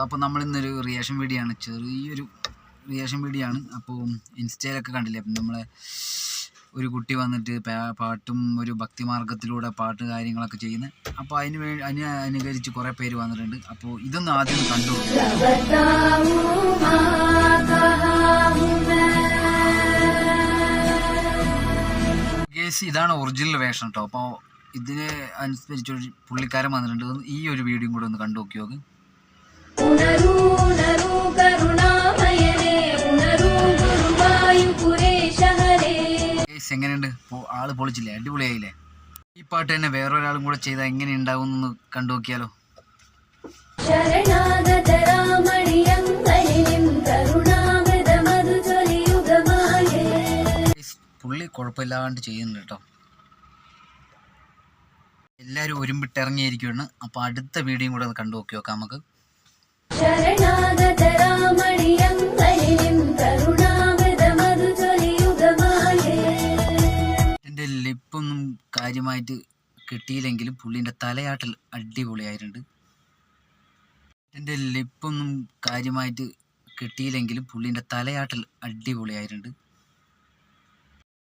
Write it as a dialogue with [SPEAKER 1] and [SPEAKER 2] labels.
[SPEAKER 1] അപ്പോൾ നമ്മളിന്നൊരു reaction video ആണ്, ചെറിയൊരു റിയാക്ഷൻ വീഡിയോ ആണ്. അപ്പോൾ ഇൻസ്റ്റയിലൊക്കെ കണ്ടില്ലേ, അപ്പം നമ്മളെ ഒരു കുട്ടി വന്നിട്ട് പാട്ടും ഒരു ഭക്തിമാർഗത്തിലൂടെ പാട്ട് കാര്യങ്ങളൊക്കെ ചെയ്യുന്നത്. അപ്പോൾ അതിന് അനുകരിച്ച് കുറേ പേര് വന്നിട്ടുണ്ട്. അപ്പോൾ ഇതൊന്നും ആദ്യം കണ്ടു. ഇതാണ് ഒറിജിനൽ വേഷം കേട്ടോ. അപ്പോൾ ഇതിന് അനുസരിച്ച് പുള്ളിക്കാരൻ വന്നിട്ടുണ്ട്. ഈ ഒരു വീഡിയോയും കൂടെ ഒന്ന് കണ്ടു നോക്കി നോക്ക്. എങ്ങനെയുണ്ട്? ആള് പൊളിച്ചില്ലേ? അടിപൊളിയായില്ലേ? ഈ പാട്ട് തന്നെ വേറൊരാളും കൂടെ ചെയ്താൽ എങ്ങനെ ഉണ്ടാവും എന്ന് കണ്ടു നോക്കിയാലോ? പുള്ളി കുഴപ്പമില്ലാണ്ട് ചെയ്യുന്നുണ്ട് കേട്ടോ. എല്ലാവരും ഒരുമ്പിട്ടിറങ്ങിയിരിക്കുകയാണ്. അപ്പോൾ അടുത്ത വീഡിയോയും കൂടെ ഒന്ന് കണ്ടു നോക്കി നോക്കാം നമുക്ക്. എൻ്റെ ലിപ്പൊന്നും കാര്യമായിട്ട് കിട്ടിയില്ലെങ്കിലും പുള്ളീൻ്റെ തലയാട്ടൽ അടിപൊളിയായിട്ടുണ്ട്. എൻ്റെ ലിപ്പൊന്നും കാര്യമായിട്ട് കിട്ടിയില്ലെങ്കിലും പുള്ളീൻ്റെ തലയാട്ടൽ അടിപൊളിയായിട്ടുണ്ട്.